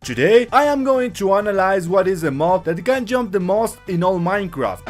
Today, I am going to analyze what is the mob that can jump the most in all Minecraft.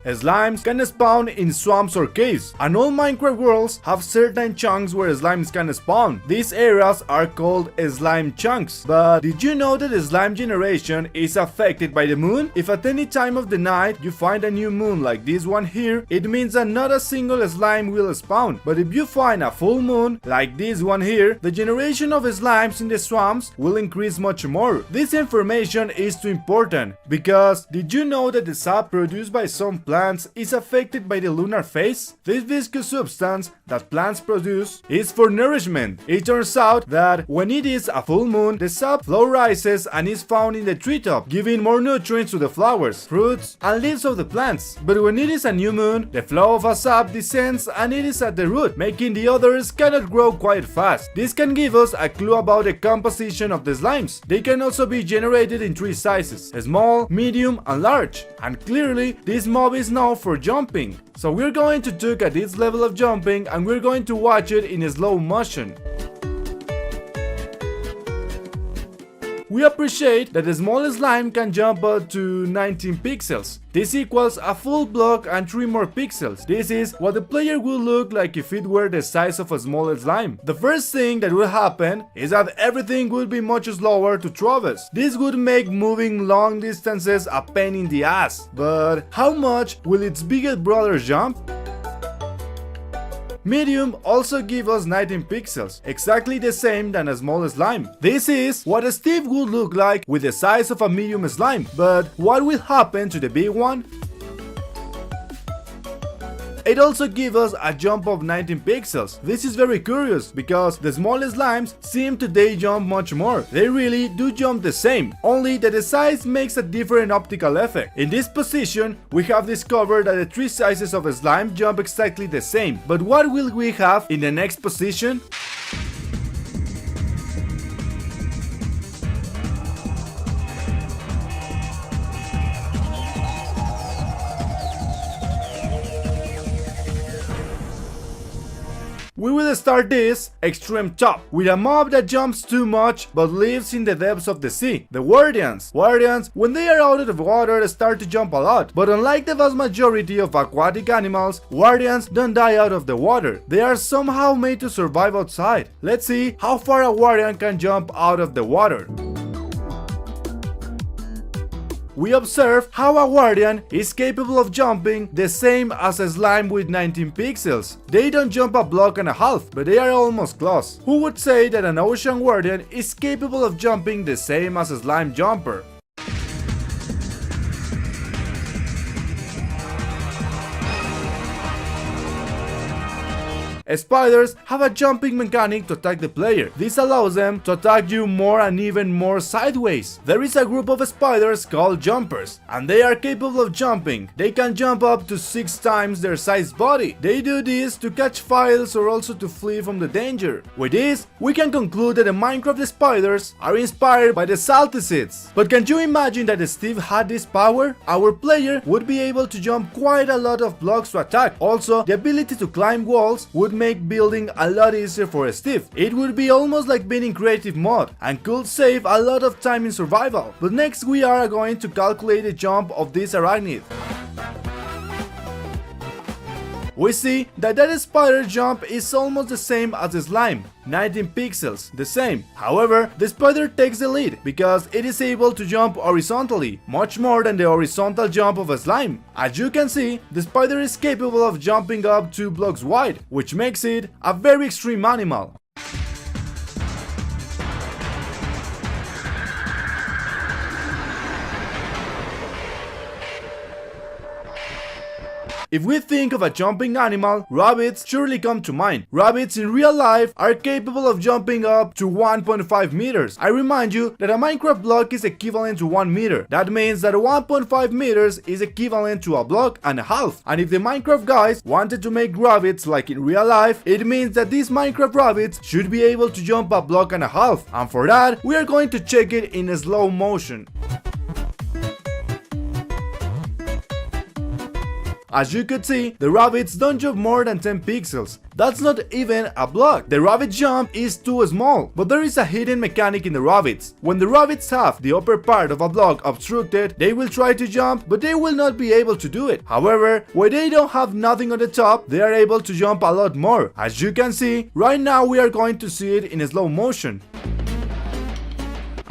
Slimes can spawn in swamps or caves, and all Minecraft worlds have certain chunks where slimes can spawn. These areas are called slime chunks. But did you know that slime generation is affected by the moon? If at any time of the night you find a new moon like this one here, it means that not a single slime will spawn. But if you find a full moon like this one here, the generation of slimes in the swamps will increase much more. This information is too important because did you know that the sap produced by some plants is affected by the lunar phase? This viscous substance that plants produce is for nourishment. It turns out that when it is a full moon, the sap flow rises and is found in the treetop, giving more nutrients to the flowers, fruits, and leaves of the plants. But when it is a new moon, the flow of a sap descends and it is at the root, making the others cannot grow quite fast. This can give us a clue about the composition of the slimes. They can also be generated in three sizes: small, medium, and large. And clearly, this mob is known for jumping. So we're going to look at its level of jumping and we're going to watch it in slow motion. We appreciate that the small slime can jump up to 19 pixels. This equals a full block and 3 more pixels. This is what the player would look like if it were the size of a small slime. The first thing that will happen is that everything will be much slower to traverse. This would make moving long distances a pain in the ass. But how much will its biggest brother jump? Medium also gives us 19 pixels, exactly the same than a small slime. This is what a Steve would look like with the size of a medium slime. But what will happen to the big one? It also gives us a jump of 19 pixels. This is very curious because the small slimes seem to they jump much more. They really do jump the same, only that the size makes a different optical effect. In this position, we have discovered that the three sizes of a slime jump exactly the same. But what will we have in the next position? We will start this extreme top with a mob that jumps too much but lives in the depths of the sea. The Guardians. Guardians, when they are out of the water, start to jump a lot. But unlike the vast majority of aquatic animals, Guardians don't die out of the water. They are somehow made to survive outside. Let's see how far a Guardian can jump out of the water. We observe how a Guardian is capable of jumping the same as a slime with 19 pixels. They don't jump a block and a half, but they are almost close. Who would say that an Ocean Guardian is capable of jumping the same as a slime jumper? Spiders have a jumping mechanic to attack the player. This allows them to attack you more and even more sideways. There is a group of spiders called jumpers, and they are capable of jumping. They can jump up to 6 times their size body. They do this to catch files or also to flee from the danger. With this, we can conclude that the Minecraft spiders are inspired by the salty seeds. But can you imagine that Steve had this power? Our player would be able to jump quite a lot of blocks to attack. Also, the ability to climb walls would make building a lot easier for Steve. It would be almost like being in creative mode and could save a lot of time in survival. But next we are going to calculate the jump of this arachnid. We see that spider jump is almost the same as the slime, 19 pixels, the same. However, the spider takes the lead because it is able to jump horizontally, much more than the horizontal jump of a slime. As you can see, the spider is capable of jumping up 2 blocks wide, which makes it a very extreme animal. If we think of a jumping animal, rabbits surely come to mind. Rabbits in real life are capable of jumping up to 1.5 meters. I remind you that a Minecraft block is equivalent to 1 meter. That means that 1.5 meters is equivalent to a block and a half. And if the Minecraft guys wanted to make rabbits like in real life, it means that these Minecraft rabbits should be able to jump a block and a half. And for that, we are going to check it in slow motion. As you could see, the rabbits don't jump more than 10 pixels. That's not even a block. The rabbit jump is too small, but there is a hidden mechanic in the rabbits. When the rabbits have the upper part of a block obstructed, they will try to jump, but they will not be able to do it. However, when they don't have nothing on the top, they are able to jump a lot more. As you can see, right now we are going to see it in slow motion.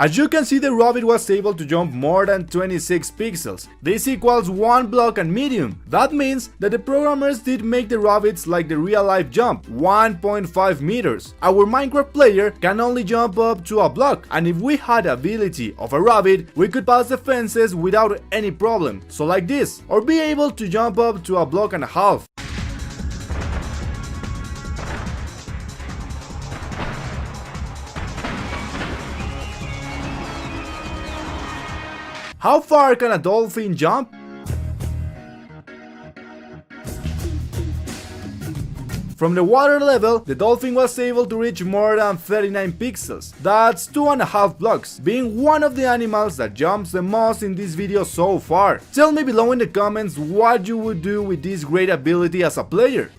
As you can see, the rabbit was able to jump more than 26 pixels. This equals 1 block and medium. That means that the programmers did make the rabbits like the real life jump, 1.5 meters. Our Minecraft player can only jump up to a block, and if we had the ability of a rabbit, we could pass the fences without any problem. So like this, or be able to jump up to a block and a half. How far can a dolphin jump? From the water level, the dolphin was able to reach more than 39 pixels. That's 2.5 blocks, being one of the animals that jumps the most in this video so far. Tell me below in the comments what you would do with this great ability as a player.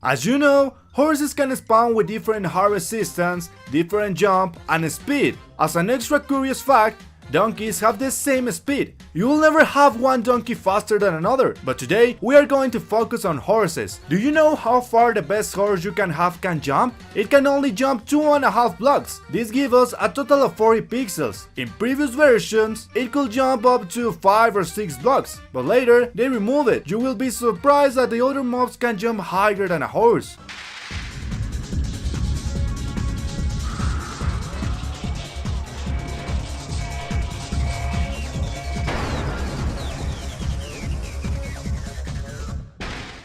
As you know, horses can spawn with different heart resistance, different jump, and speed. As an extra curious fact, donkeys have the same speed. You will never have one donkey faster than another, but today we are going to focus on horses. Do you know how far the best horse you can have can jump? It can only jump 2.5 blocks. This gives us a total of 40 pixels. In previous versions, it could jump up to 5 or 6 blocks, but later they remove it. You will be surprised that the other mobs can jump higher than a horse.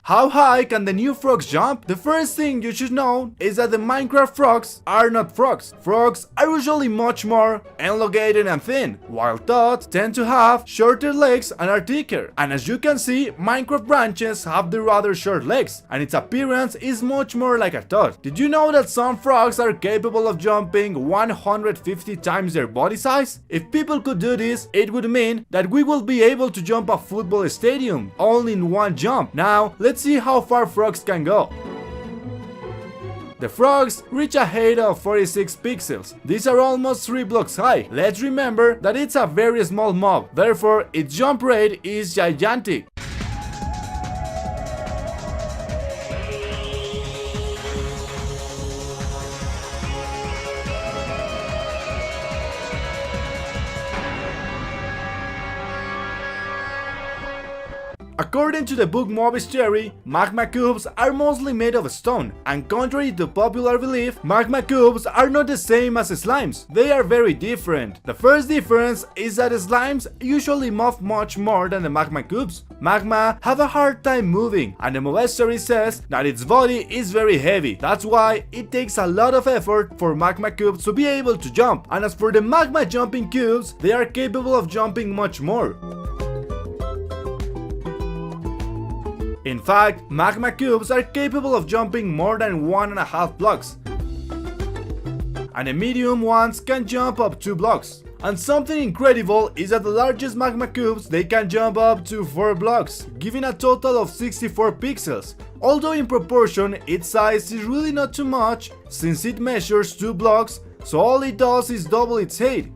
How high can the new frogs jump? The first thing you should know is that the Minecraft frogs are not frogs. Frogs are usually much more elongated and thin, while toads tend to have shorter legs and are thicker. And as you can see, Minecraft branches have the rather short legs, and its appearance is much more like a toad. Did you know that some frogs are capable of jumping 150 times their body size? If people could do this, it would mean that we will be able to jump a football stadium all in one jump. Now, let's see how far frogs can go. The frogs reach a height of 46 pixels. These are almost 3 blocks high. Let's remember that it's a very small mob, therefore its jump rate is gigantic. According to the book Mobistery, magma cubes are mostly made of stone, and contrary to popular belief, magma cubes are not the same as slimes. They are very different. The first difference is that slimes usually move much more than the magma cubes. Magma have a hard time moving, and the Mobistery says that its body is very heavy. That's why it takes a lot of effort for magma cubes to be able to jump. And as for the magma jumping cubes, they are capable of jumping much more. In fact, magma cubes are capable of jumping more than 1.5 blocks, and the medium ones can jump up 2 blocks. And something incredible is that the largest magma cubes, they can jump up to 4 blocks, giving a total of 64 pixels. Although in proportion, its size is really not too much, since it measures 2 blocks, so all it does is double its height.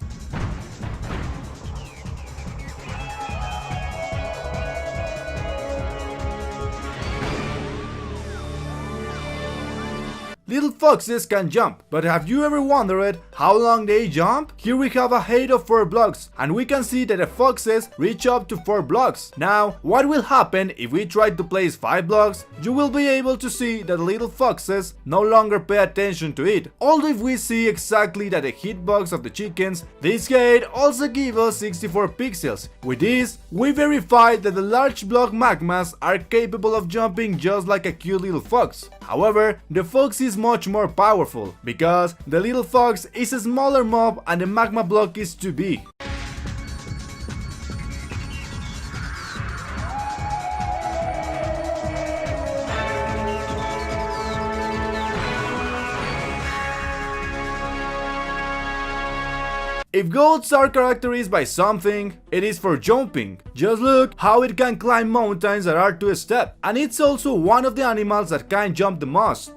Little foxes can jump, but have you ever wondered how long they jump? Here we have a height of 4 blocks, and we can see that the foxes reach up to 4 blocks. Now, what will happen if we try to place 5 blocks? You will be able to see that the little foxes no longer pay attention to it. Although if we see exactly that the hitbox of the chickens, this height also gives us 64 pixels. With this, we verified that the large block magmas are capable of jumping just like a cute little fox. However, the fox is much more powerful, because the little fox is a smaller mob and the magma block is too big. If goats are characterized by something, it is for jumping. Just look how it can climb mountains that are too steep, and it's also one of the animals that can jump the most.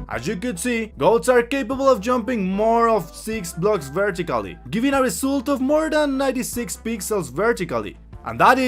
As you could see, goats are capable of jumping more of 6 blocks vertically, giving a result of more than 96 pixels vertically. And that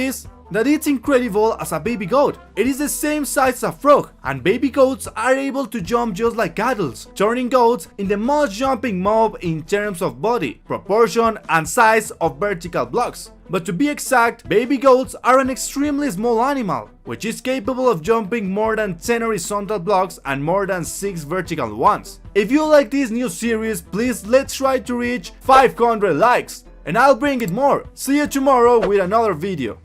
it's incredible as a baby goat. It is the same size as a frog, and baby goats are able to jump just like adults, turning goats in the most jumping mob in terms of body, proportion, and size of vertical blocks. But to be exact, baby goats are an extremely small animal, which is capable of jumping more than 10 horizontal blocks and more than 6 vertical ones. If you like this new series, please let's try to reach 500 likes, and I'll bring it more. See you tomorrow with another video.